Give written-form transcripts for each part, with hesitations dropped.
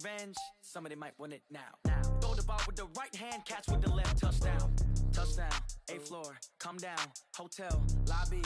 revenge, somebody might want it now. Throw the ball with the right hand, catch with the left, touchdown. Touchdown, 8th floor, come down, hotel, lobby.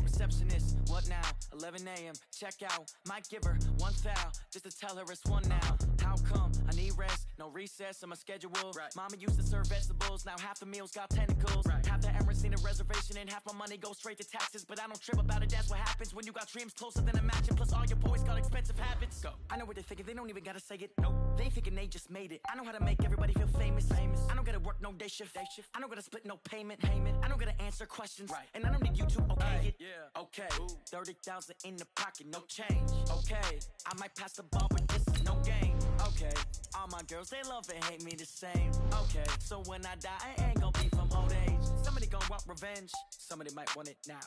Receptionist, what now? 11 a.m., check out. Might give her one foul, just to tell her it's one now. How come? I need rest, no recess in my schedule. Right. Mama used to serve vegetables, now half the meals got tentacles. Right. Half the Emirates need a reservation and half my money goes straight to taxes. But I don't trip about it, that's what happens when you got dreams closer than a mansion. Plus all your boys got expensive habits. Go. I know what they're thinking, they don't even gotta say it. Nope. They ain't thinking they just made it. I know how to make everybody feel famous. I don't gotta work no day shift. I don't gotta split no payment. I don't gotta answer questions. Right. And I don't need you to okay it. Yeah. Okay, 30,000 in the pocket, no change. Okay, I might pass the ball, but this is no game. Okay, all my girls, they love and hate me the same. Okay, so when I die, I ain't gon' be from old age. Somebody gon' want revenge, somebody might want it now.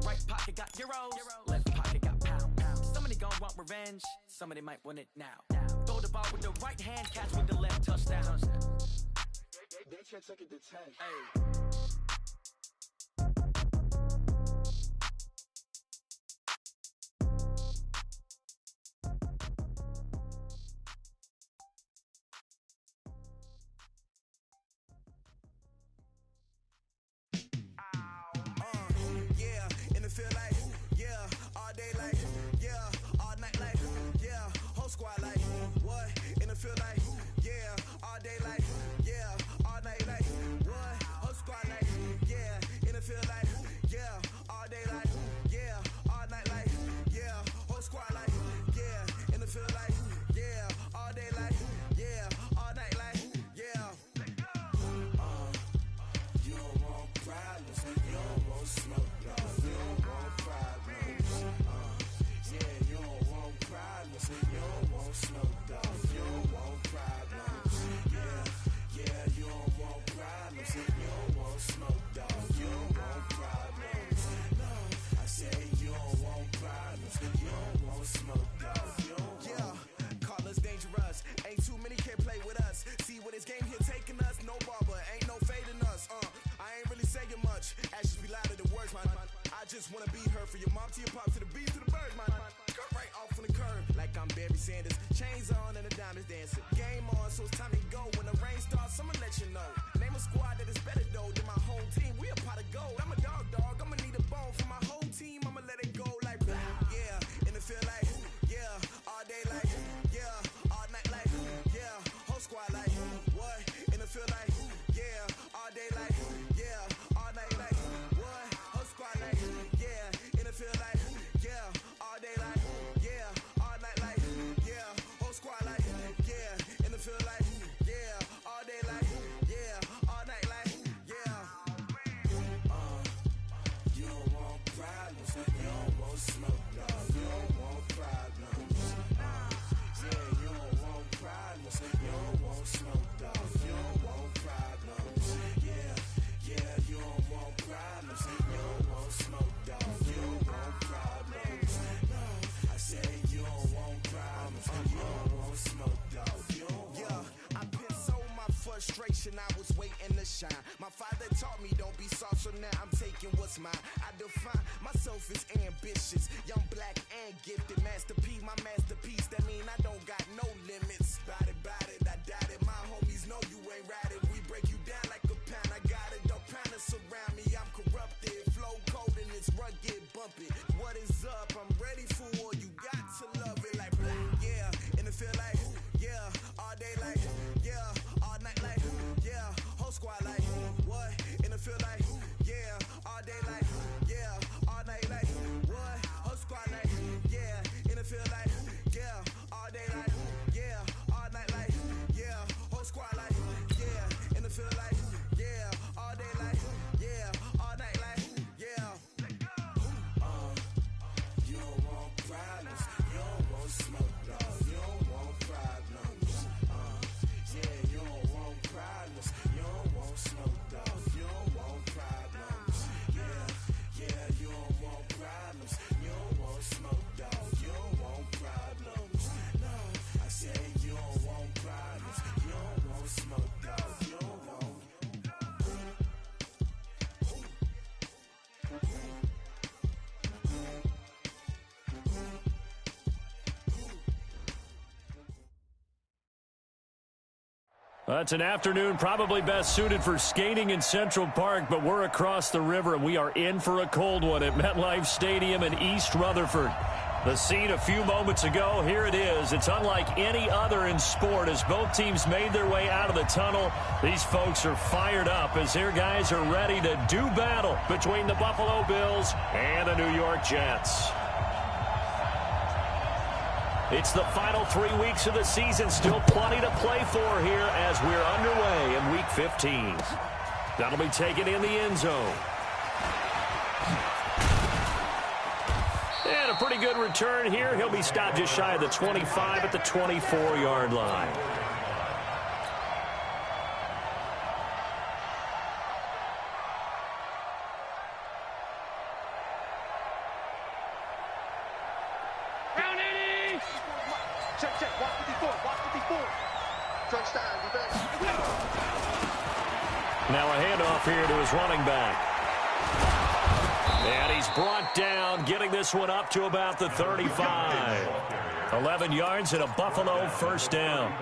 Right pocket got euros, left pocket got pound. Somebody gon' want revenge, somebody might want it now. Throw the ball with the right hand, catch with the left, touchdown. They can't take it to 10. Hey. Feel like, yeah, all day like, yeah, all night like, yeah, whole squad like, what? And it feel like, yeah, all day like, yeah, all night like, what? Whole squad like, yeah, and it feel like, yeah, all day like, yeah, all night like, yeah, whole squad like, yeah, and it feel like, yeah, all day like, yeah, all night like, yeah. You don't want problems, you don't want smoke, you don't want problems. Yeah, you don't want problems, you don't want smoke, dog. You don't want problems. Yeah, you don't want problems, you don't want smoke, dog. You don't want problems. No, I say you don't want problems, you don't want smoke, dog. You don't want. Call us dangerous. Ain't too many can play with us. See where this game here taking us. No barber, ain't no fading us. I ain't really saying much. Actions be louder than words, man. I just wanna be heard from your mom to your pop to the beat to the birds, man. Cut right off on the curb like I'm Barry Sanders. Chains on and the diamonds dancing. Game on, so it's time to go. When the rain starts, I'ma let you know. Name a squad that is better though than my home team. We a pot of gold. I'm a dog. I'ma need a bone for my whole team. I'ma let it go like yeah. And it feel like yeah, all day like yeah, all night like yeah, whole squad like what? And it feel like yeah, all day like yeah, all night like what? Whole squad like yeah, and it feel like yeah, all day like yeah, all night like yeah, whole squad like yeah, and it feel like yeah, all day like yeah, all night like yeah. You don't want problems, you don't want smoke, no. You don't want problems. Yeah, you don't want problems, you don't want smoke, dog. You don't want problems. Yeah, you don't want problems, you don't want smoke, dog. You don't want problems. No, I say you don't want problems, you don't want smoke, dog. You don't want. Yeah, I've been so my frustration, I was waiting to shine. My father taught me don't be soft, so now I'm taking what's mine. I define myself as ambitious, young, black, and gifted. Master P, my masterpiece, that mean I don't got no limits. Bout it, I doubt it. My homies know you ain't ratted. We break you down like a pound. I got it, don't panic surround me. I'm corrupted, flow cold and it's rugged, bumpy. What is up? I'm ready for war. You got to love it like black, yeah. And it feel like yeah, all day like yeah, all night like yeah, whole squad like what? And it feel like yeah, all day like yeah, all night like what? Whole squad like yeah, and it feel like yeah, all Well, it's an afternoon probably best suited for skating in Central Park, but we're across the river, and we are in for a cold one at MetLife Stadium in East Rutherford. The scene a few moments ago, here it is. It's unlike any other in sport as both teams made their way out of the tunnel. These folks are fired up as their guys are ready to do battle between the Buffalo Bills and the New York Jets. It's the final 3 weeks of the season. Still plenty to play for here as we're underway in Week 15. That'll be taken in the end zone. And a pretty good return here. He'll be stopped just shy of the 25 at the 24-yard line. Now a handoff here to his running back. And he's brought down, getting this one up to about the 35. 11 yards and a Buffalo first down.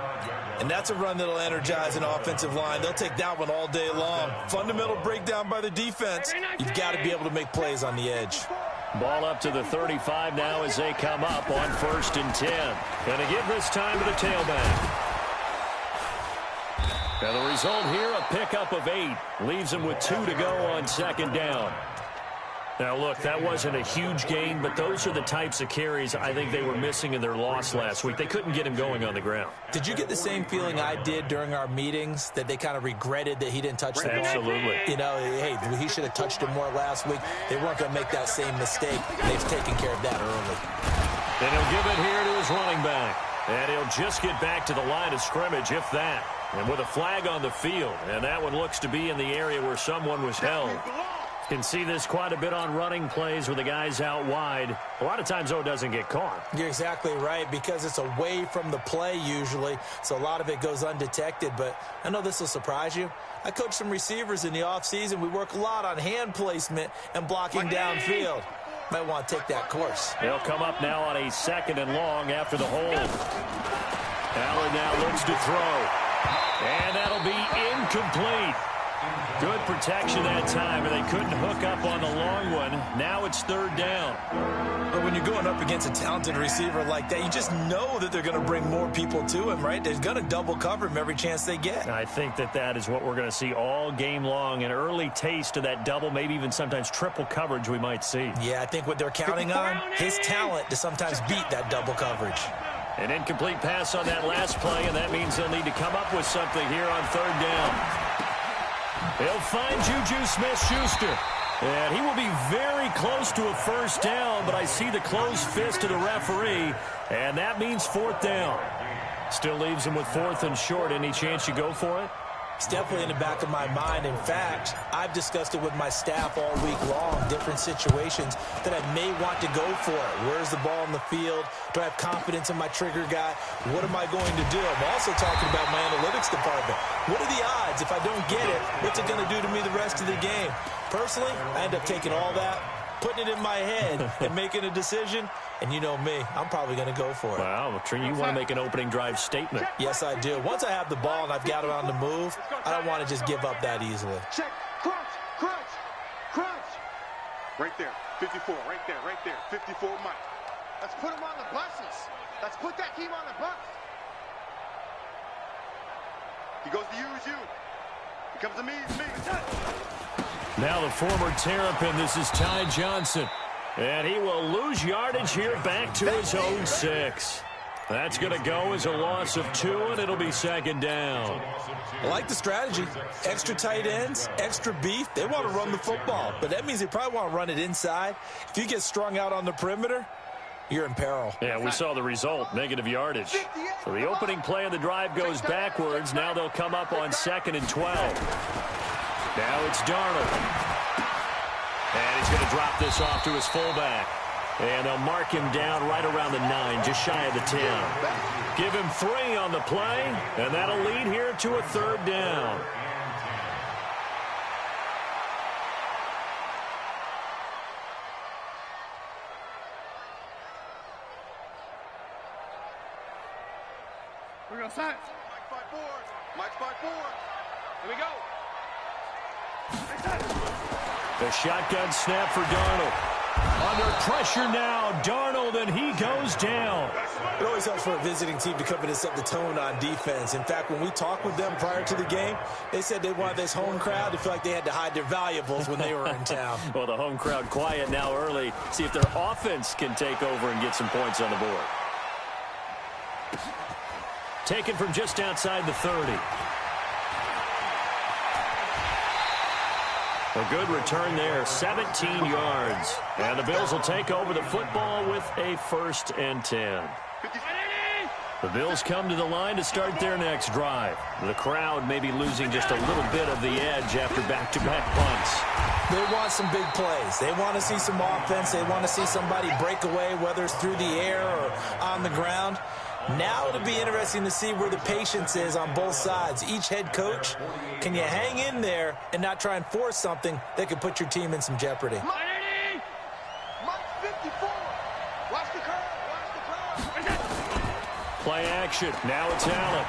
And that's a run that'll energize an offensive line. They'll take that one all day long. Fundamental breakdown by the defense. You've got to be able to make plays on the edge. Ball up to the 35 now as they come up on 1st and 10. Going to give this time to the tailback. And the result here, a pickup of 8. Leaves him with 2 to go on 2nd down. Now, look, that wasn't a huge gain, but those are the types of carries I think they were missing in their loss last week. They couldn't get him going on the ground. Did you get the same feeling I did during our meetings, that they kind of regretted that he didn't touch the ball? Absolutely. You know, hey, he should have touched it more last week. They weren't going to make that same mistake. They've taken care of that early. And he'll give it here to his running back. And he'll just get back to the line of scrimmage, if that. And with a flag on the field. And that one looks to be in the area where someone was held. Can see this quite a bit on running plays with the guys out wide. A lot of times, though, it doesn't get caught. You're exactly right, because it's away from the play usually, so a lot of it goes undetected. But I know this will surprise you. I coach some receivers in the offseason. We work a lot on hand placement and blocking downfield. Might want to take that course. They'll come up now on a 2nd and long after the hold. Allen now looks to throw. And that'll be incomplete. Good protection that time, and they couldn't hook up on the long one. Now it's 3rd down. But when you're going up against a talented receiver like that, you just know that they're going to bring more people to him, right? They're going to double cover him every chance they get. I think that is what we're going to see all game long. An early taste of that double, maybe even sometimes triple coverage we might see. Yeah, I think what they're counting on, his talent to sometimes beat that double coverage. An incomplete pass on that last play, and that means they'll need to come up with something here on 3rd down. They'll find Juju Smith-Schuster. And he will be very close to a first down, but I see the closed fist of the referee, and that means 4th down. Still leaves him with 4th and short. Any chance you go for it? It's definitely in the back of my mind. In fact, I've discussed it with my staff all week long, different situations that I may want to go for it. Where's the ball in the field? Do I have confidence in my trigger guy? What am I going to do? I'm also talking about my analytics department. What are the odds? If I don't get it, what's it going to do to me the rest of the game? Personally, I end up taking all that, putting it in my head, and making a decision. And you know me, I'm probably going to go for it. Wow, you want to make an opening drive statement. Yes, I do. Once I have the ball and I've got it on the move, I don't want to just give up that easily. Check. Crunch. Right there. 54. Right there. 54 Mike. Let's put him on the buses. Let's put that team on the bus. He goes to use you. He comes to me. Now the former Terrapin, this is Ty Johnson. And he will lose yardage here back to his own 6. That's going to go as a loss of 2, and it'll be 2nd down. I like the strategy. Extra tight ends, extra beef. They want to run the football, but that means they probably want to run it inside. If you get strung out on the perimeter, you're in peril. Yeah, we saw the result, negative yardage. So the opening play of the drive goes backwards. Now they'll come up on 2nd and 12. Now it's Darnold. And he's going to drop this off to his fullback. And they'll mark him down right around the 9, just shy of the 10. Give him 3 on the play, and that'll lead here to a 3rd down. We're going to sign. fight forward. Mike's fight forward. Here we go. The shotgun snap for Darnold. Under pressure now, Darnold, and he goes down. It always helps for a visiting team to come in and set the tone on defense. In fact, when we talked with them prior to the game, they said they wanted this home crowd to feel like they had to hide their valuables when they were in town. Well, the home crowd quiet now early. See if their offense can take over and get some points on the board. Taken from just outside the 30. A good return there, 17 yards. And the Bills will take over the football with a 1st and 10. The Bills come to the line to start their next drive. The crowd may be losing just a little bit of the edge after back-to-back punts. They want some big plays. They want to see some offense. They want to see somebody break away, whether it's through the air or on the ground. Now it'll be interesting to see where the patience is on both sides. Each head coach, can you hang in there and not try and force something that could put your team in some jeopardy? Mike 54. Watch the curve. Watch the curve. Play action. Now it's Allen.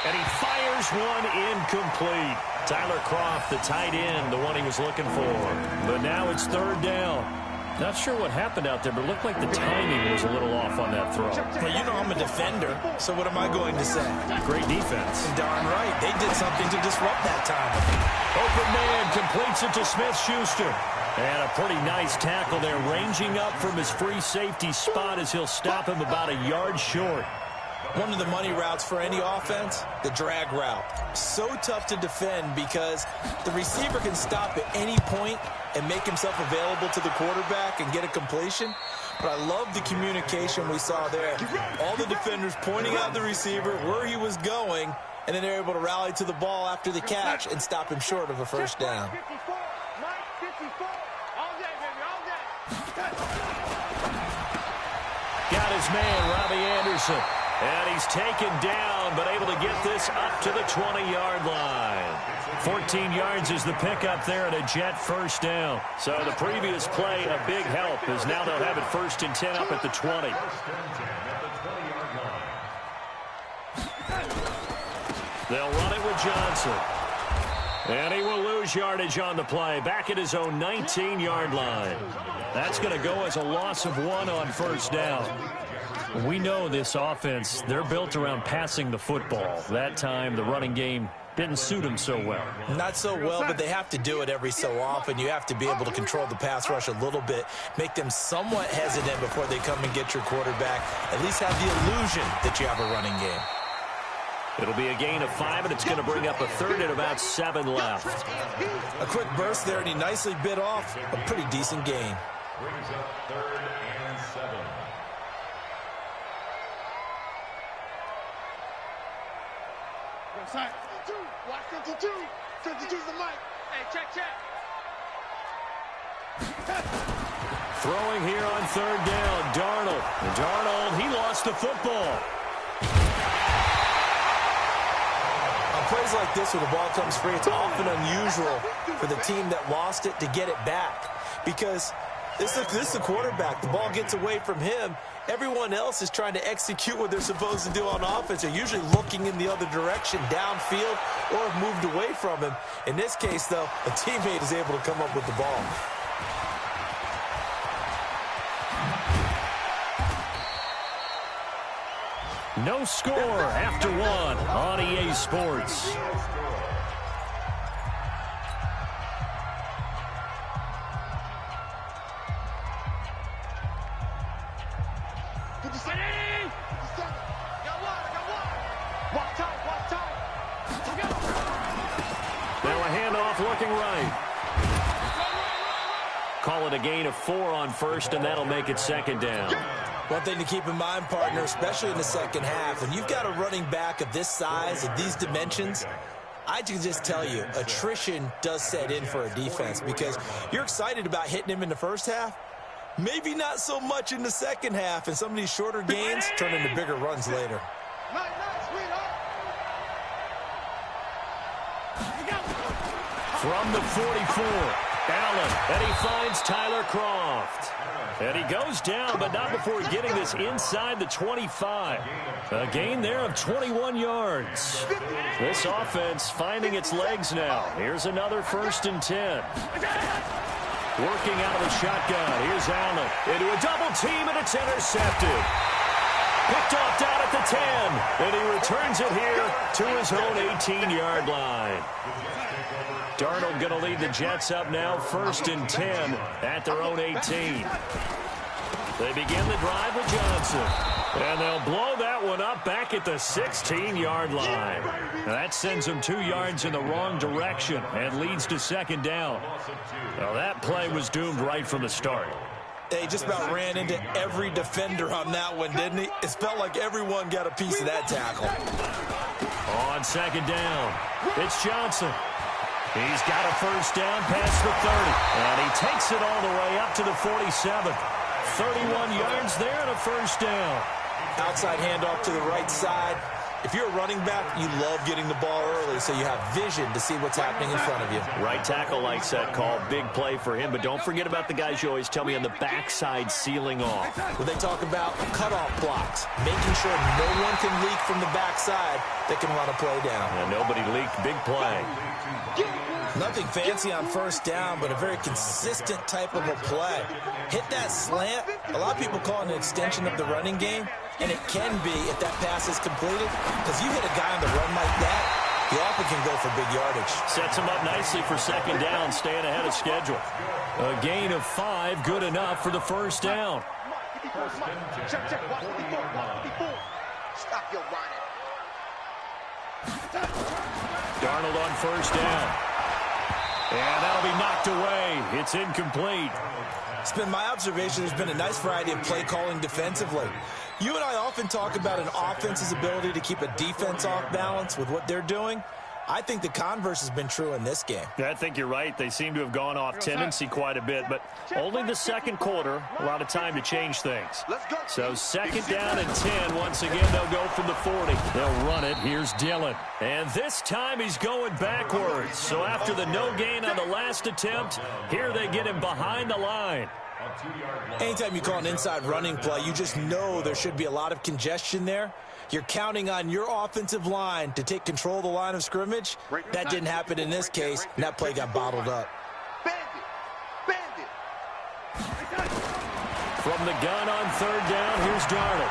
And he fires one incomplete. Tyler Kroft, the tight end, the one he was looking for. But now it's 3rd down. Not sure what happened out there, but it looked like the timing was a little off on that throw. Well, you know I'm a defender, so what am I going to say? Great defense. Darn right. They did something to disrupt that time. Open man completes it to Smith-Schuster. And a pretty nice tackle there, ranging up from his free safety spot as he'll stop him about a yard short. One of the money routes for any offense, the drag route. So tough to defend because the receiver can stop at any point and make himself available to the quarterback and get a completion. But I love the communication we saw there. All the defenders pointing out the receiver, where he was going, and then they're able to rally to the ball after the catch and stop him short of a 1st down. 54. Mike 54. All day, baby. All day. Got his man, Robbie Anderson. And he's taken down, but able to get this up to the 20-yard line. 14 yards is the pickup there and a Jet 1st down. So the previous play, a big help, as now they'll have it 1st and 10 up at the 20. They'll run it with Johnson. And he will lose yardage on the play, back at his own 19-yard line. That's going to go as a loss of 1 on 1st down. We know this offense, they're built around passing the football. That time, the running game didn't suit them so well. Not so well, but they have to do it every so often. You have to be able to control the pass rush a little bit, make them somewhat hesitant before they come and get your quarterback. At least have the illusion that you have a running game. It'll be a gain of 5, and it's going to bring up a 3rd and about 7 left. A quick burst there, and he nicely bit off a pretty decent gain. Brings up 3rd and 7. Side. 52. Watch 52. 52's the mic. Hey, check. Throwing here on 3rd down, Darnold. And Darnold, he lost the football. On plays like this where the ball comes free, it's often unusual for the team that lost it to get it back. Because this is the quarterback. The ball gets away from him. Everyone else is trying to execute what they're supposed to do on offense. They're usually looking in the other direction, downfield, or have moved away from him. In this case, though, a teammate is able to come up with the ball. No score after 1 on EA Sports. Now a handoff looking right. Call it a gain of 4 on 1st, and that'll make it 2nd down. One thing to keep in mind, partner, especially in the second half, when you've got a running back of this size, of these dimensions, I can just tell you, attrition does set in for a defense because you're excited about hitting him in the first half, maybe not so much in the second half, and some of these shorter gains turn into bigger runs later. From the 44, Allen, and he finds Tyler Croft. And he goes down, but not before getting this inside the 25. A gain there of 21 yards. This offense finding its legs now. Here's another 1st and 10. Working out of the shotgun. Here's Allen into a double team, and it's intercepted. Picked off down at the 10, and he returns it here to his own 18-yard line. Darnold going to lead the Jets up now, 1st and 10 at their own 18. They begin the drive with Johnson, and they'll blow that one up back at the 16-yard line. Now that sends them 2 yards in the wrong direction and leads to 2nd down. Well, that play was doomed right from the start. They just about ran into every defender on that one, didn't he? It felt like everyone got a piece of that tackle. On 2nd down, it's Johnson. He's got a 1st down past the 30, and he takes it all the way up to the 47. 31 yards there and a 1st down. Outside handoff to the right side. If you're a running back, you love getting the ball early so you have vision to see what's happening in front of you. Right tackle likes that call. Big play for him, but don't forget about the guys you always tell me on the backside sealing off. Well, they talk about cutoff blocks, making sure no one can leak from the backside that can run a play down. And nobody leaked. Big play. Nothing fancy on 1st down, but a very consistent type of a play. Hit that slant. A lot of people call it an extension of the running game, and it can be if that pass is completed, because you hit a guy on the run like that, he often can go for big yardage. Sets him up nicely for 2nd down, staying ahead of schedule. A gain of 5, good enough for the 1st down. Stop your running. Darnold on 1st down. And that'll be knocked away. It's incomplete. It's been my observation there's been a nice variety of play calling defensively. You and I often talk about an offense's ability to keep a defense off balance with what they're doing. I think the converse has been true in this game. Yeah, I think you're right. They seem to have gone off tendency quite a bit, but only the 2nd quarter, a lot of time to change things. So 2nd down and 10. Once again, they'll go from the 40. They'll run it. Here's Dillon. And this time he's going backwards. So after the no gain on the last attempt, here they get him behind the line. Anytime you call an inside running play, you just know there should be a lot of congestion there. You're counting on your offensive line to take control of the line of scrimmage. That didn't happen in this case, and that play got bottled up. From the gun on 3rd down, here's Darnold.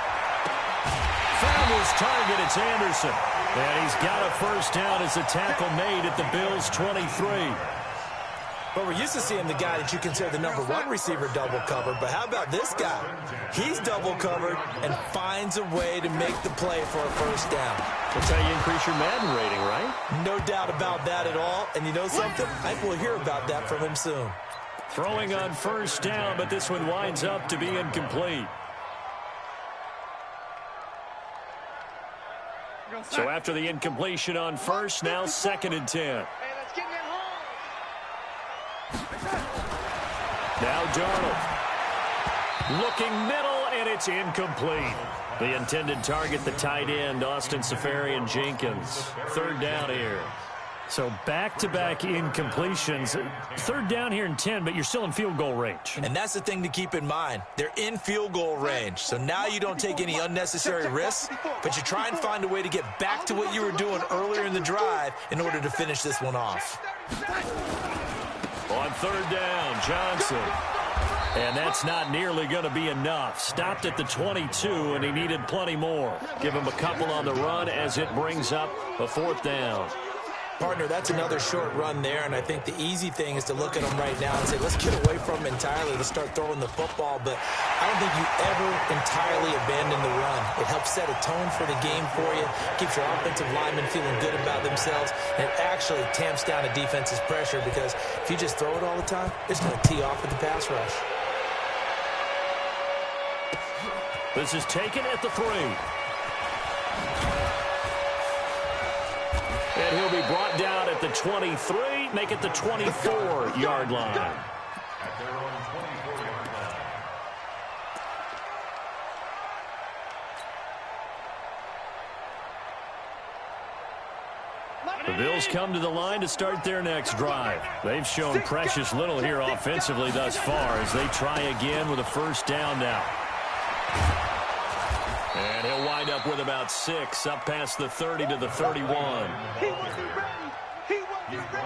Found his target, it's Anderson. And he's got a 1st down as a tackle made at the Bills' 23. But we're used to seeing the guy that you consider the #1 receiver double covered. But how about this guy? He's double covered and finds a way to make the play for a 1st down. That's how you increase your Madden rating, right? No doubt about that at all. And you know something? I think we'll hear about that from him soon. Throwing on 1st down, but this one winds up to be incomplete. So after the incompletion on 1st, now 2nd and 10. Now Darnold. Looking middle, and it's incomplete. The intended target, the tight end, Austin Seferian-Jenkins. 3rd down here. So back-to-back incompletions. 3rd down here in 10, but you're still in field goal range. And that's the thing to keep in mind. They're in field goal range. So now you don't take any unnecessary risks, but you try and find a way to get back to what you were doing earlier in the drive in order to finish this one off. On 3rd down, Johnson. And that's not nearly going to be enough. Stopped at the 22, and he needed plenty more. Give him a couple on the run as it brings up a 4th down. Partner, that's another short run there, and I think the easy thing is to look at him right now and say, let's get away from him entirely. Let's start throwing the football, but I don't think you ever entirely abandon the run. It helps set a tone for the game for you, keeps your offensive linemen feeling good about themselves, and it actually tamps down a defense's pressure because if you just throw it all the time, it's going to tee off with the pass rush. This is taken at the 3. And he'll be brought down at the 23, make it the 24-yard line. The Bills come to the line to start their next drive. They've shown precious little here offensively thus far as they try again with a first down now. And he'll wind up with about 6 up past the 30 to the 31. He wasn't ready. He wasn't ready.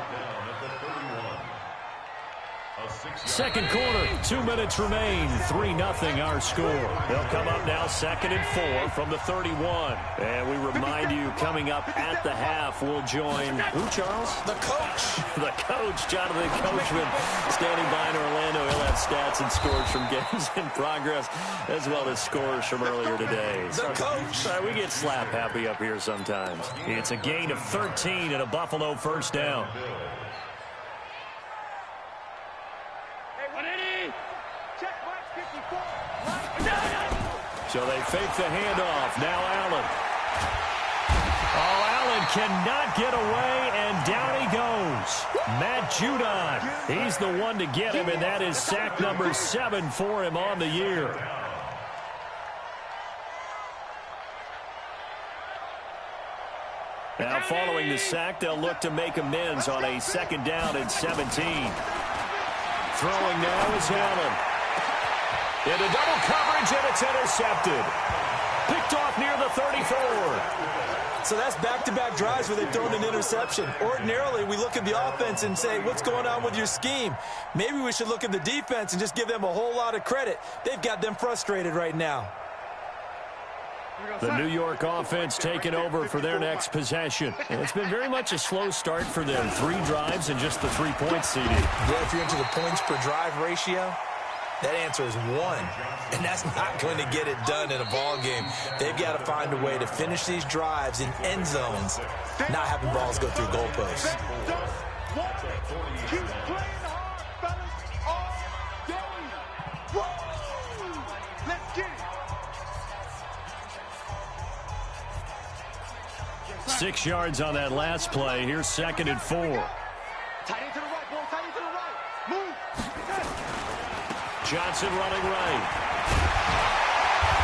Second quarter, 2 minutes remain. 3-0 our score. They'll come up now 2nd and 4 from the 31. And we remind you, coming up at the half, we'll join who, Charles? The coach. The coach, Jonathan Coachman, standing by in Orlando. He'll have stats and scores from games in progress, as well as scores from earlier today. The coach. We get slap happy up here sometimes. It's a gain of 13 and a Buffalo first down. So they fake the handoff. Now Allen. Oh, Allen cannot get away, and down he goes. Matt Judon. He's the one to get him, and that is sack number 7 for him on the year. Now following the sack, they'll look to make amends on a 2nd down and 17. Throwing now is Allen. Into double coverage, and it's intercepted. Picked off near the 34. So that's back-to-back drives where they've thrown an interception. Ordinarily, we look at the offense and say, what's going on with your scheme? Maybe we should look at the defense and just give them a whole lot of credit. They've got them frustrated right now. The New York offense taking over for their next possession. And it's been very much a slow start for them. 3 drives and just the 3-point CD. Yeah, if you're into the points per drive ratio, that answer is 1. And that's not going to get it done in a ball game. They've got to find a way to finish these drives in end zones, not having balls go through goalposts. Keep playing hard, fellas, all day. Woo! Let's get it. 6 yards on that last play. Here's 2nd and 4. Tight end to the right, boy. Tight end to the right. Move. Johnson running right.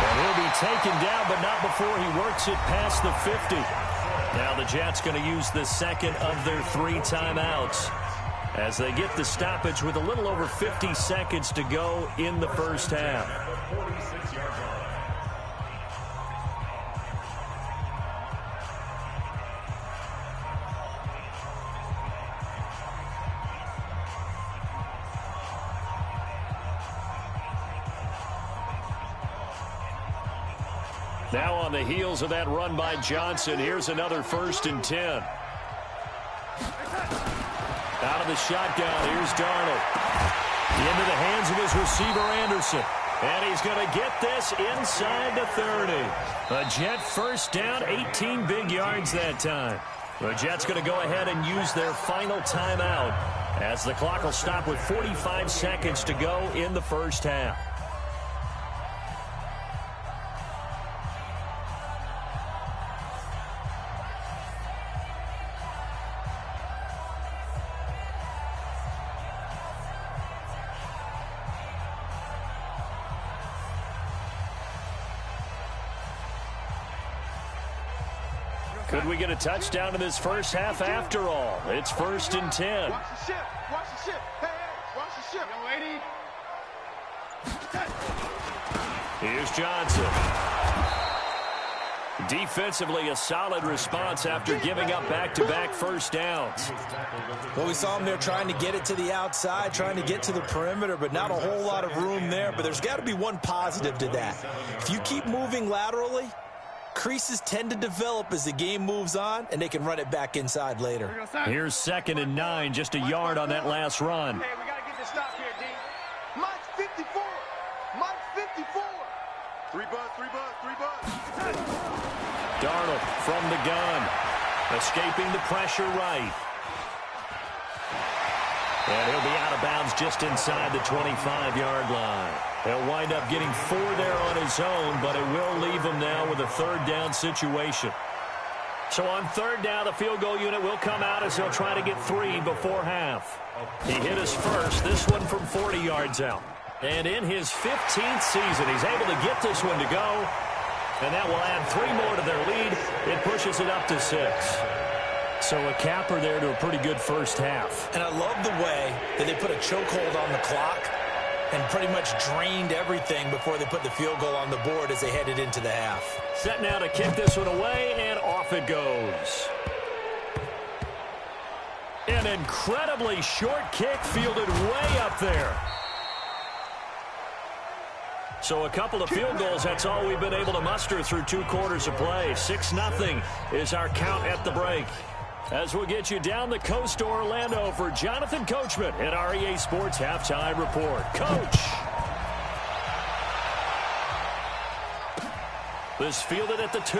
And he'll be taken down, but not before he works it past the 50. Now the Jets going to use the 2nd of their 3 timeouts as they get the stoppage with a little over 50 seconds to go in the first half. Now on the heels of that run by Johnson, here's another 1st and 10. Out of the shotgun, here's Darnold. Into the hands of his receiver, Anderson. And he's going to get this inside the 30. A Jet first down, 18 big yards that time. The Jets going to go ahead and use their final timeout as the clock will stop with 45 seconds to go in the first half. Could we get a touchdown in this first half after all? It's 1st and 10. Watch the ship. Watch the ship. Hey, watch the ship. Young lady. Here's Johnson. Defensively, a solid response after giving up back-to-back first downs. Well, we saw him there trying to get it to the outside, trying to get to the perimeter, but not a whole lot of room there. But there's got to be one positive to that. If you keep moving laterally, creases tend to develop as the game moves on, and they can run it back inside later. Here's 2nd and 9, just a yard on that last run. Hey, we got to get this stop here, D. Mike's 54. Mike's 54. 3 bucks, 3 bucks, 3 bucks. Darnold from the gun, escaping the pressure right. And he'll be out of bounds just inside the 25-yard line. He'll wind up getting 4 there on his own, but it will leave him now with a 3rd down situation. So on 3rd down, the field goal unit will come out as he'll try to get 3 before half. He hit us first, this one from 40 yards out. And in his 15th season, he's able to get this one to go. And that will add 3 more to their lead. It pushes it up to 6. So a capper there to a pretty good first half. And I love the way that they put a chokehold on the clock and pretty much drained everything before they put the field goal on the board as they headed into the half. Set now to kick this one away, and off it goes. An incredibly short kick fielded way up there. So a couple of field goals, that's all we've been able to muster through 2 quarters of play. 6-0 is our count at the break. As we'll get you down the coast to Orlando for Jonathan Coachman at REA Sports Halftime Report. Coach! This fielded at the 2.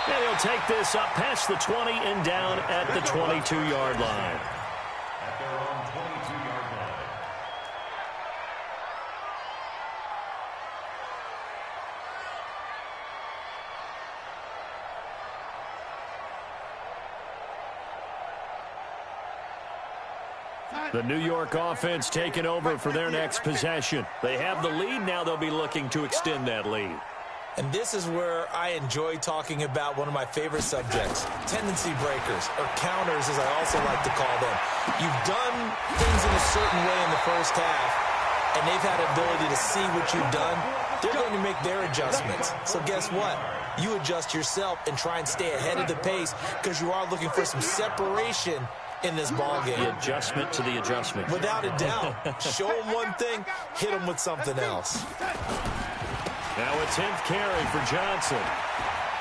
And he'll take this up past the 20 and down at the 22-yard line. At their own 22-yard line. The New York offense taking over for their next possession. They have the lead. Now they'll be looking to extend that lead. And this is where I enjoy talking about one of my favorite subjects, tendency breakers, or counters as I also like to call them. You've done things in a certain way in the first half, and they've had the ability to see what you've done. They're going to make their adjustments. So guess what? You adjust yourself and try and stay ahead of the pace because you are looking for some separation in this ball game. The adjustment to the adjustment. Without a doubt. Show them one thing, hit them with something else. Now a 10th carry for Johnson.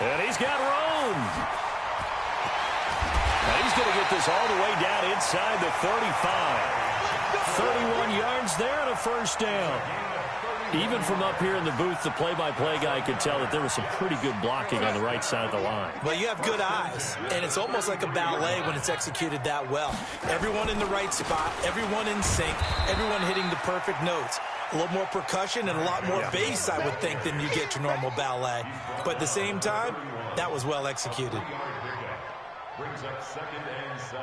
And he's got room. And he's going to get this all the way down inside the 35. 31 yards there and a first down. Even from up here in the booth, the play-by-play guy could tell that there was some pretty good blocking on the right side of the line. Well, you have good eyes, and it's almost like a ballet when it's executed that well. Everyone in the right spot, everyone in sync, everyone hitting the perfect notes. A little more percussion and a lot more bass, I would think, than you get your normal ballet. But at the same time, that was well executed. Brings up 2nd and 7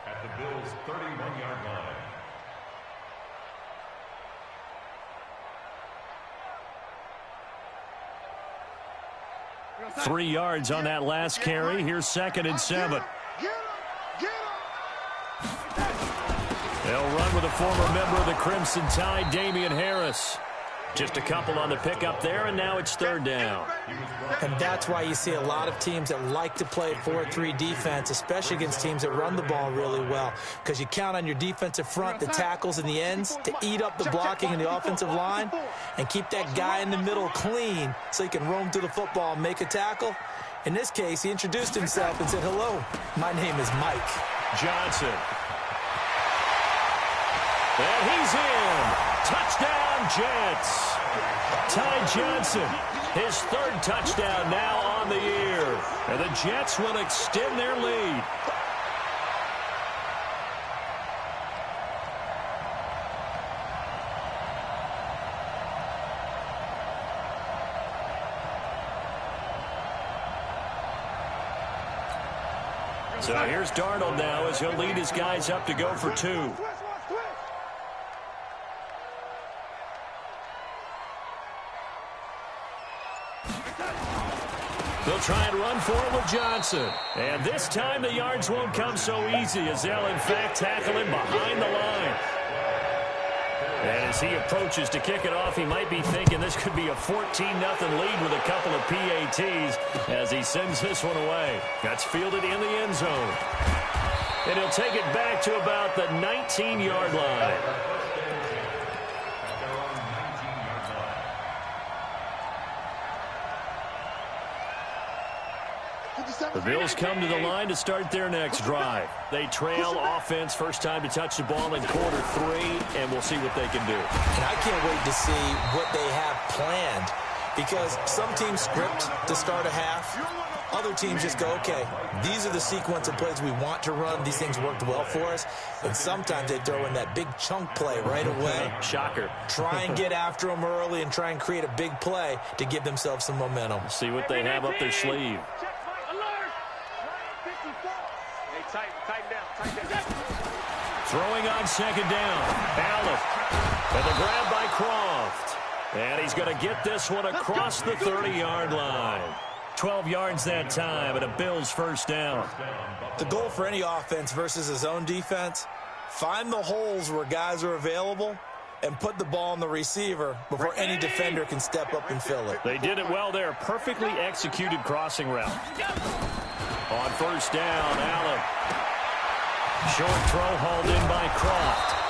at the Bills' 31-yard line. 3 yards on that last carry. Here's 2nd and 7. They'll run with a former member of the Crimson Tide, Damian Harris. Just a couple on the pickup there, and now it's 3rd down. And that's why you see a lot of teams that like to play 4-3 defense, especially against teams that run the ball really well, because you count on your defensive front, the tackles and the ends, to eat up the blocking in the offensive line and keep that guy in the middle clean so he can roam through the football and make a tackle. In this case, he introduced himself and said, "Hello, my name is Mike." Johnson. And he's in. Touchdown, Jets. Ty Johnson, his 3rd touchdown now on the year. And the Jets will extend their lead. So here's Darnold now as he'll lead his guys up to go for 2. They'll try and run for it with Johnson. And this time the yards won't come so easy as they'll, in fact, tackle him behind the line. And as he approaches to kick it off, he might be thinking this could be a 14-0 lead with a couple of PATs as he sends this one away. That's fielded in the end zone. And he'll take it back to about the 19-yard line. The Bills come to the line to start their next drive. They trail offense, first time to touch the ball in quarter 3, and we'll see what they can do. And I can't wait to see what they have planned, because some teams script to start a half. Other teams just go, okay, these are the sequence of plays we want to run. These things worked well for us. And sometimes they throw in that big chunk play right away. Shocker. Try and get after them early and try and create a big play to give themselves some momentum. See what they have up their sleeve. Throwing on 2nd down. Allen. And the grab by Croft. And he's going to get this one across the 30-yard line. 12 yards that time, and a Bills first down. The goal for any offense versus his own defense, find the holes where guys are available and put the ball on the receiver before any defender can step up and fill it. They did it well there. Perfectly executed crossing route. On first down, Allen. Short throw hauled in by Croft.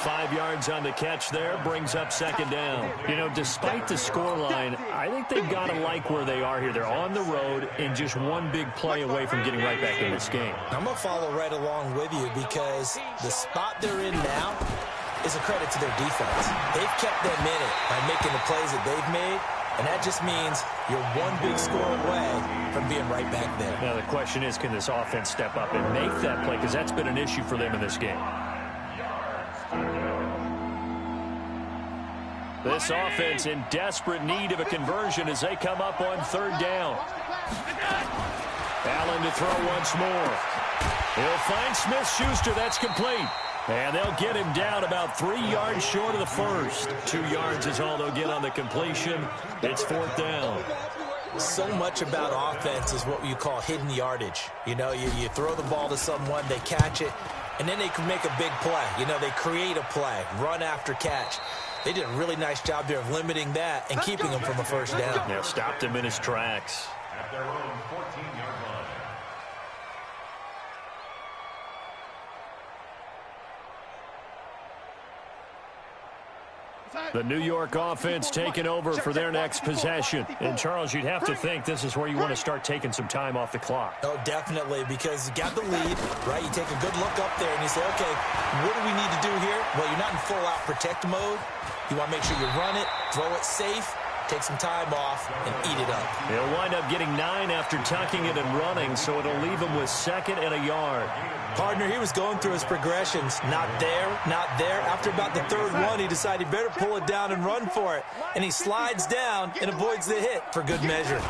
5 yards on the catch there, brings up second down. You know, despite the scoreline, I think they've got to like where they are here. They're on the road and just one big play away from getting right back in this game. I'm going to follow right along with you because the spot they're in now is a credit to their defense. They've kept them in it by making the plays that they've made, and that just means you're one big score away from being right back there. Now, the question is, can this offense step up and make that play? Because that's been an issue for them in this game. This offense in desperate need of a conversion as they come up on third down. Allen to throw once more. He'll find Smith-Schuster. That's complete. And they'll get him down about 3 yards short of the first. 2 yards is all they'll get on the completion. It's fourth down. So much about offense is what you call hidden yardage. You know, you throw the ball to someone, they catch it, and then they can make a big play. You know, they create a play, run after catch. They did a really nice job there of limiting that and keeping him from a first down. Yeah, stopped him in his tracks. At their own 14-yard line. The New York offense taking over for their next possession. And, Charles, you'd have to think this is where you want to start taking some time off the clock. Oh, definitely, because you got the lead, right? You take a good look up there and you say, okay, what do we need to do here? Well, you're not in full-out protect mode. You want to make sure you run it, throw it safe, take some time off, and eat it up. He'll wind up getting 9 after tucking it and running, so it'll leave him with second and a yard. Partner, he was going through his progressions. Not there, not there. After about the third one, he decided he better pull it down and run for it. And he slides down and avoids the hit for good measure.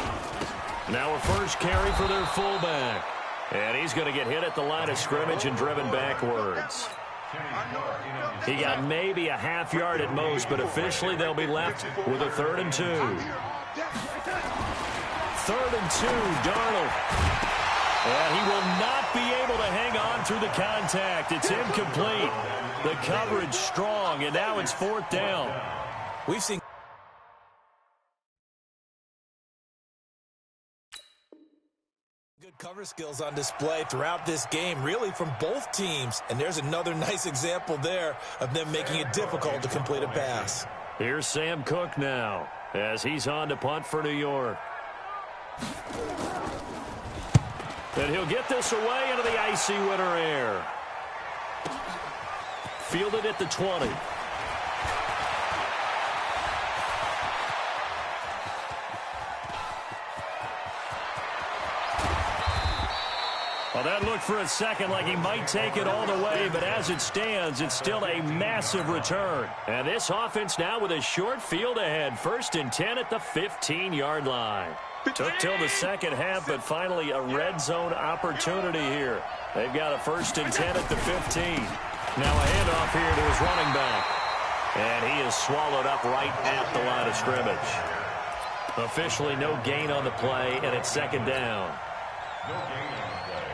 Now a first carry for their fullback. And he's going to get hit at the line of scrimmage and driven backwards. He got maybe a half yard at most, but officially they'll be left with a 3rd and 2. 3rd and 2, Darnold. And he will not be able to hang on through the contact. It's incomplete. The coverage strong, and now it's 4th down. We've seen good cover skills on display throughout this game, really from both teams. And there's another nice example there of them making it difficult to complete a pass. Here's Sam Cook now as he's on to punt for New York. And he'll get this away into the icy winter air. Fielded at the 20. Well, that looked for a second like he might take it all the way, but as it stands, it's still a massive return. And this offense now with a short field ahead. 1st and 10 at the 15-yard line. Took till the second half, but finally a red zone opportunity here. They've got a 1st and 10 at the 15. Now a handoff here to his running back. And he is swallowed up right at the line of scrimmage. Officially no gain on the play, and it's 2nd down. No gain on the play.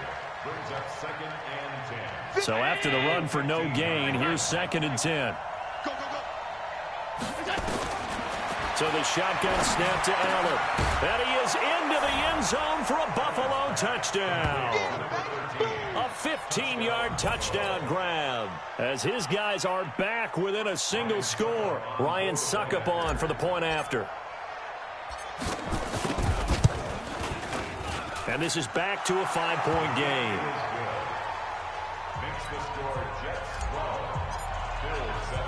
Brings up 2nd and 10. So after the run for no gain, here's 2nd and 10. So the shotgun snap to Allen. And he is into the end zone for a Buffalo touchdown. A 15-yard touchdown grab as his guys are back within a single score. Ryan Suckup on for the point after. And this is back to a 5-point game. Makes the score Jets 12, Bills 7.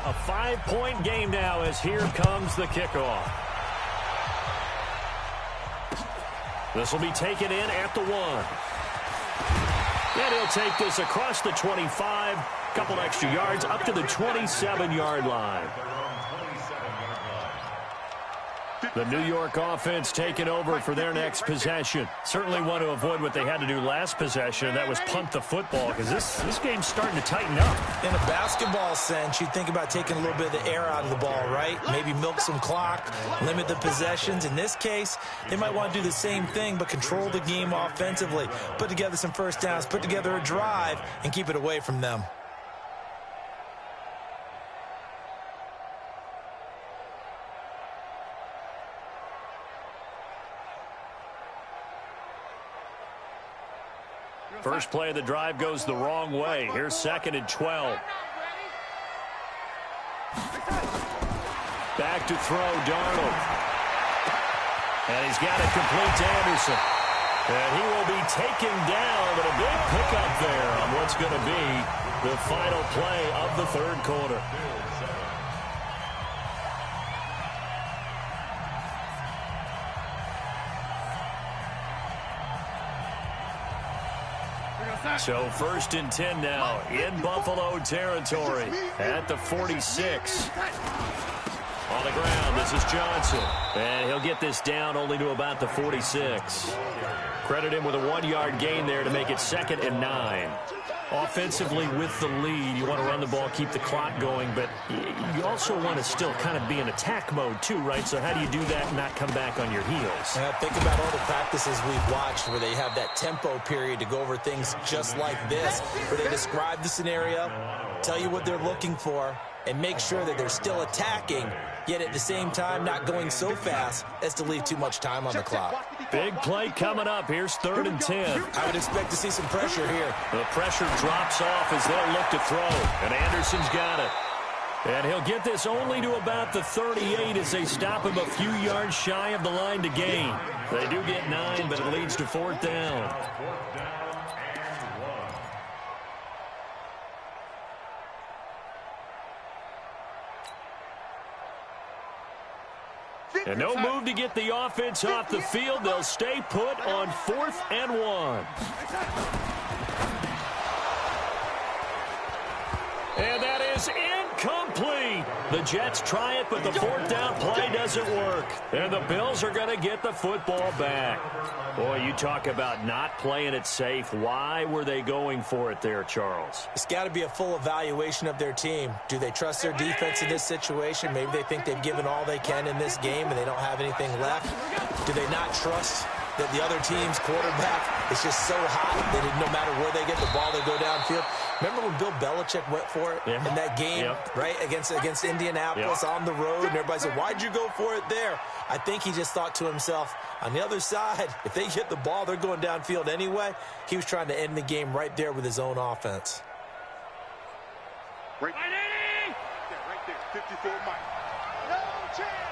A 5-point game now as here comes the kickoff. This will be taken in at the 1. And he'll take this across the 25, couple extra yards up to the 27-yard line. The New York offense taking over for their next possession. Certainly want to avoid what they had to do last possession, and that was punt the football, because this game's starting to tighten up. In a basketball sense, you think about taking a little bit of the air out of the ball, right? Maybe milk some clock, limit the possessions. In this case, they might want to do the same thing, but control the game offensively. Put together some first downs, put together a drive, and keep it away from them. First play of the drive goes the wrong way. Here's 2nd and 12. Back to throw, Darnold. And he's got it complete to Anderson. And he will be taken down, but a big pickup there on what's going to be the final play of the third quarter. So 1st and 10 now in Buffalo territory at the 46. On the ground, this is Johnson. And he'll get this down only to about the 46. Credit him with a 1-yard gain there to make it 2nd and 9. Offensively with the lead, you want to run the ball, keep the clock going, but you also want to still kind of be in attack mode too, right? So how do you do that and not come back on your heels? Yeah, think about all the practices we've watched where they have that tempo period to go over things just like this, where they describe the scenario, tell you what they're looking for, and make sure that they're still attacking, yet at the same time not going so fast as to leave too much time on the clock. Big play coming up. Here's 3rd and 10. I would expect to see some pressure here. The pressure drops off as they'll look to throw, and Anderson's got it. And he'll get this only to about the 38 as they stop him a few yards shy of the line to gain. They do get 9, but it leads to 4th down. And no move to get the offense off the field. They'll stay put on 4th and 1. And that is incomplete. The Jets try it, but the 4th down play doesn't work. And the Bills are going to get the football back. Boy, you talk about not playing it safe. Why were they going for it there, Charles? It's got to be a full evaluation of their team. Do they trust their defense in this situation? Maybe they think they've given all they can in this game and they don't have anything left. Do they not trust that the other team's quarterback is just so hot that no matter where they get the ball, they go downfield? Remember when Bill Belichick went for it in that game, right, against Indianapolis on the road, and everybody said, why'd you go for it there? I think he just thought to himself, on the other side, if they get the ball, they're going downfield anyway. He was trying to end the game right there with his own offense. Right there, 54 Mike. No chance.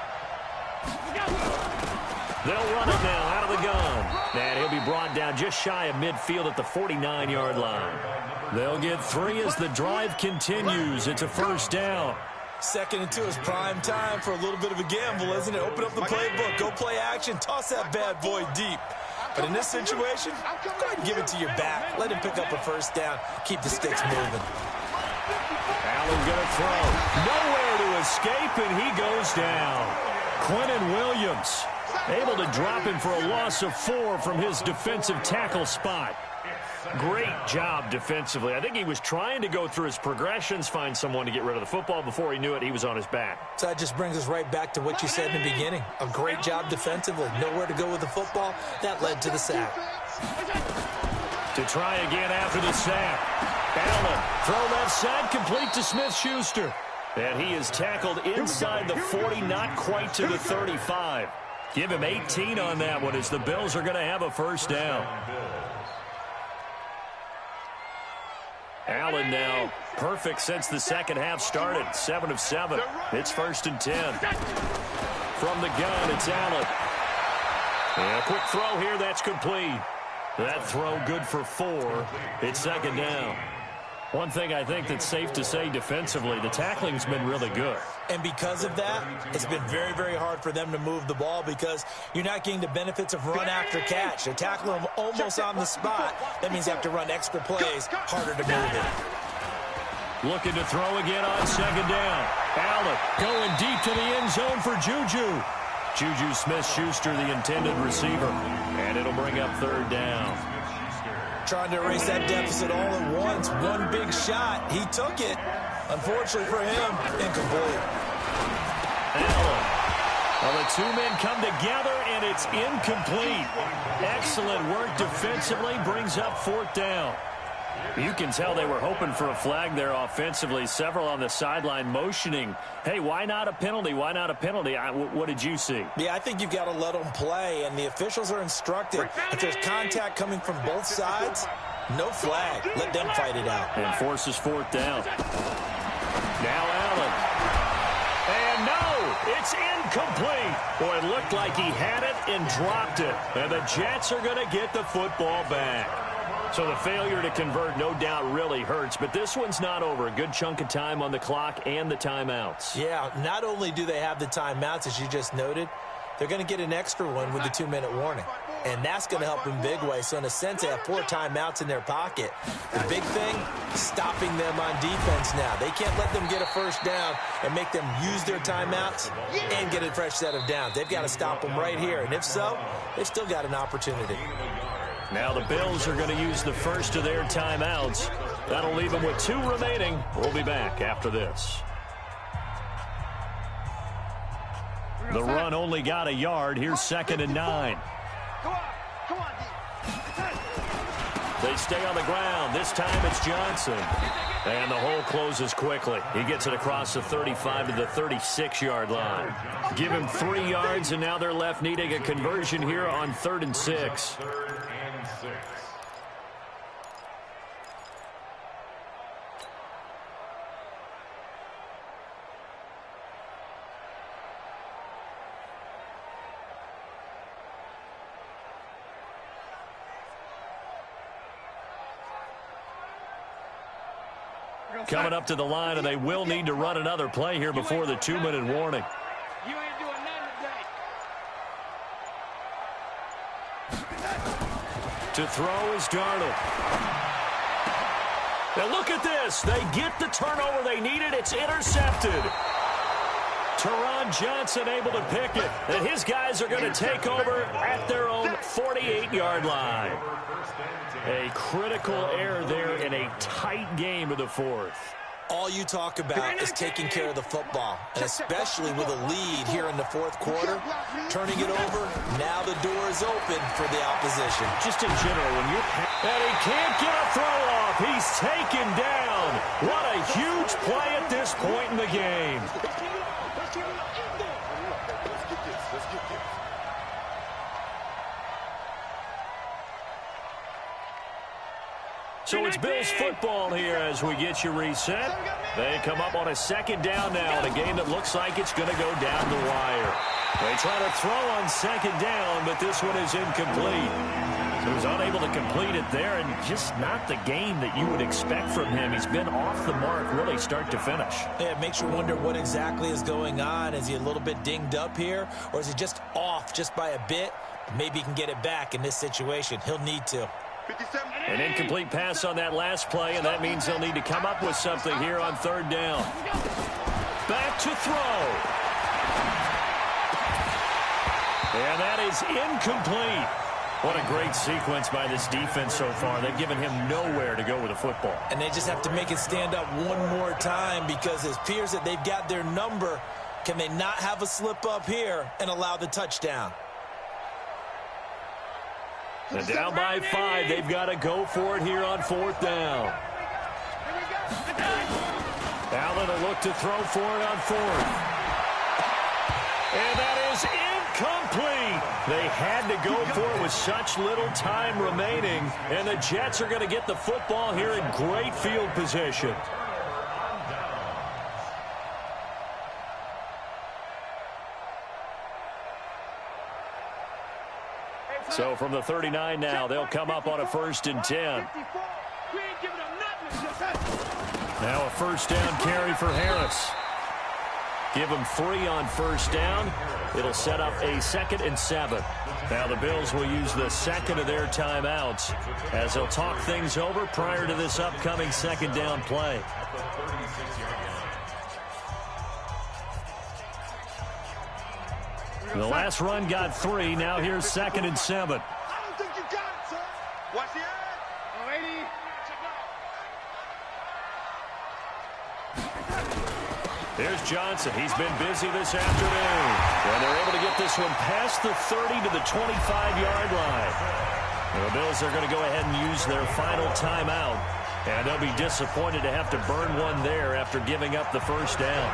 They'll run it now out of the gun. And he'll be brought down just shy of midfield at the 49-yard line. They'll get 3 as the drive continues. It's a 1st down. 2nd and 2 is prime time for a little bit of a gamble, isn't it? Open up the playbook, go play action, toss that bad boy deep. But in this situation, go ahead and give it to your back. Let him pick up a 1st down. Keep the sticks moving. Allen going to throw. Nowhere to escape, and he goes down. Quentin Williams able to drop him for a loss of 4 from his defensive tackle spot. Great job defensively. I think he was trying to go through his progressions, find someone to get rid of the football. Before he knew it, he was on his back. So that just brings us right back to what you said in the beginning. A great job defensively. Nowhere to go with the football. That led to the sack. To try again after the sack. Allen, throw left side, complete to Smith-Schuster. And he is tackled inside the 40, not quite to the 35. Give him 18 on that one as the Bills are going to have a 1st down. Allen now perfect since the second half started. 7 of 7. It's 1st and 10. From the gun, it's Allen. And a quick throw here, that's complete. That throw good for 4. It's 2nd down. One thing I think that's safe to say defensively, the tackling's been really good. And because of that, it's been very, very hard for them to move the ball because you're not getting the benefits of run after catch. They're tackling them almost on the spot. That means you have to run extra plays, harder to move it. Looking to throw again on 2nd down. Allen going deep to the end zone for Juju. Juju Smith-Schuster, the intended receiver. And it'll bring up third down. Trying to erase that deficit all at once. One big shot. He took it. Unfortunately for him, incomplete. Allen. Well, the two men come together, and it's incomplete. Excellent work defensively. Brings up fourth down. You can tell they were hoping for a flag there offensively. Several on the sideline motioning, hey, why not a penalty? Why not a penalty? What did you see? Yeah, I think you've got to let them play, and the officials are instructed. If there's contact coming from both sides, no flag. Let them fight it out. And forces fourth down. Now Allen. And no, it's incomplete. Boy, it looked like he had it and dropped it. And the Jets are going to get the football back. So the failure to convert no doubt really hurts, but this one's not over. A good chunk of time on the clock and the timeouts. Yeah, not only do they have the timeouts, as you just noted, they're going to get an extra one with the 2-minute warning. And that's going to help in big way. So in a sense, they have 4 timeouts in their pocket. The big thing, stopping them on defense now. They can't let them get a first down and make them use their timeouts and get a fresh set of downs. They've got to stop them right here. And if so, they've still got an opportunity. Now the Bills are going to use the first of their timeouts. That'll leave them with 2 remaining. We'll be back after this. The run only got a yard. Here's 2nd and 9. Come on. They stay on the ground. This time it's Johnson. And the hole closes quickly. He gets it across the 35 to the 36-yard line. Give him 3 yards, and now they're left needing a conversion here on 3rd and 6. Coming up to the line, and they will need to run another play here before the 2-minute warning. You ain't doing nothing today. To throw is Darnold. Now look at this. They get the turnover they needed. It's intercepted. Teron Johnson able to pick it. And his guys are going to take over at their own 48-yard line. A critical error there in a tight game of the 4th. All you talk about is taking care of the football, and especially with a lead here in the 4th quarter, turning it over, now the door is open for the opposition. Just in general, when you're... And he can't get a throw off. He's taken down. What a huge play at this point in the game. So it's Bills football here as we get you reset. They come up on a 2nd down now in a game that looks like it's going to go down the wire. They try to throw on 2nd down, but this one is incomplete. He was unable to complete it there, and just not the game that you would expect from him. He's been off the mark really start to finish. Yeah, it makes you wonder what exactly is going on. Is he a little bit dinged up here, or is he just off just by a bit? Maybe he can get it back in this situation. He'll need to. An incomplete pass on that last play, and that means they'll need to come up with something here on 3rd down. Back to throw. And that is incomplete. What a great sequence by this defense so far. They've given him nowhere to go with the football. And they just have to make it stand up one more time, because it appears that they've got their number. Can they not have a slip up here and allow the touchdown? And down by 5, they've got to go for it here on 4th down. Allen will look to throw for it on 4th. And that is incomplete. They had to go for it with such little time remaining. And the Jets are going to get the football here in great field position. So from the 39 now, they'll come up on a 1st and 10. Now a 1st down carry for Harris. Give him 3 on 1st down. It'll set up a 2nd and 7. Now the Bills will use the 2nd of their timeouts as they'll talk things over prior to this upcoming 2nd down play. The last run got 3. Now here's 2nd and 7. I don't think you got it, sir. Watch the ad. 80. Here's Johnson. He's been busy this afternoon. And they're able to get this one past the 30 to the 25-yard line. The Bills are going to go ahead and use their final timeout. And they'll be disappointed to have to burn one there after giving up the first down.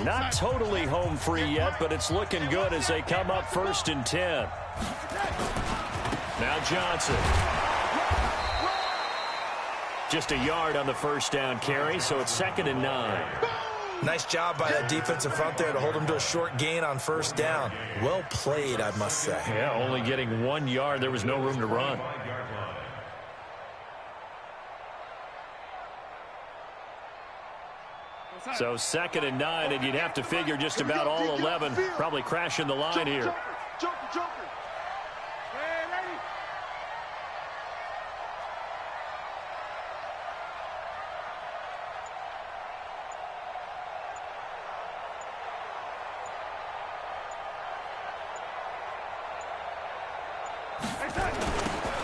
Not totally home free yet, but it's looking good as they come up 1st and 10. Now Johnson. Just a yard on the first down carry, so it's 2nd and 9. Nice job by that defensive front there to hold him to a short gain on first down. Well played, I must say. Yeah, only getting 1 yard. There was no room to run. So 2nd and 9, and you'd have to figure just about all 11 probably crashing the line here. Joker.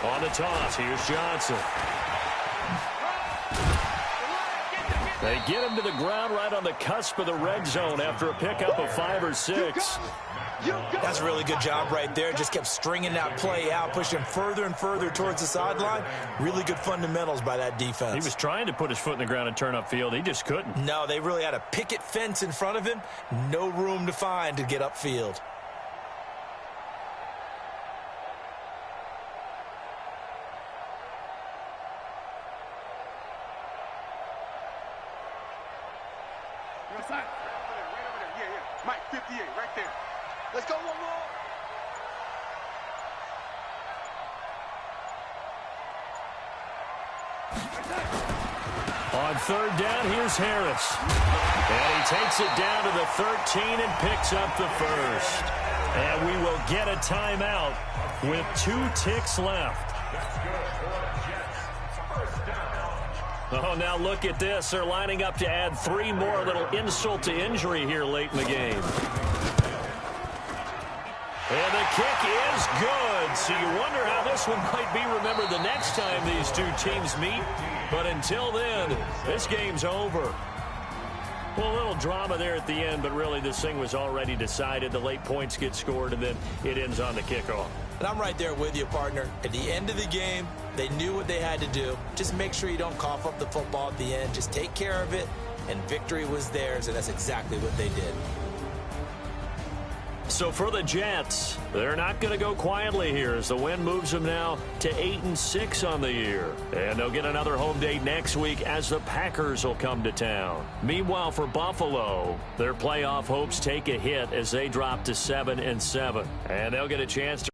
On the toss, here's Johnson. They get him to the ground right on the cusp of the red zone after a pickup of 5 or 6. That's a really good job right there. Just kept stringing that play out, pushing further and further towards the sideline. Really good fundamentals by that defense. He was trying to put his foot in the ground and turn upfield. He just couldn't. No, they really had a picket fence in front of him. No room to find to get upfield. Right over there. Yeah. Mike, 58, right there. Let's go one more. On 3rd down, here's Harris. And he takes it down to the 13 and picks up the first. And we will get a timeout with 2 ticks left. Oh, now look at this. They're lining up to add 3 more. A little insult to injury here late in the game. And the kick is good. So you wonder how this one might be remembered the next time these 2 teams meet. But until then, this game's over. Well, a little drama there at the end, but really this thing was already decided. The late points get scored, and then it ends on the kickoff. And I'm right there with you, partner. At the end of the game, they knew what they had to do. Just make sure you don't cough up the football at the end. Just take care of it, and victory was theirs, and that's exactly what they did. So for the Jets, they're not going to go quietly here as the win moves them now to 8-6 on the year. And they'll get another home date next week as the Packers will come to town. Meanwhile, for Buffalo, their playoff hopes take a hit as they drop to 7-7. And they'll get a chance to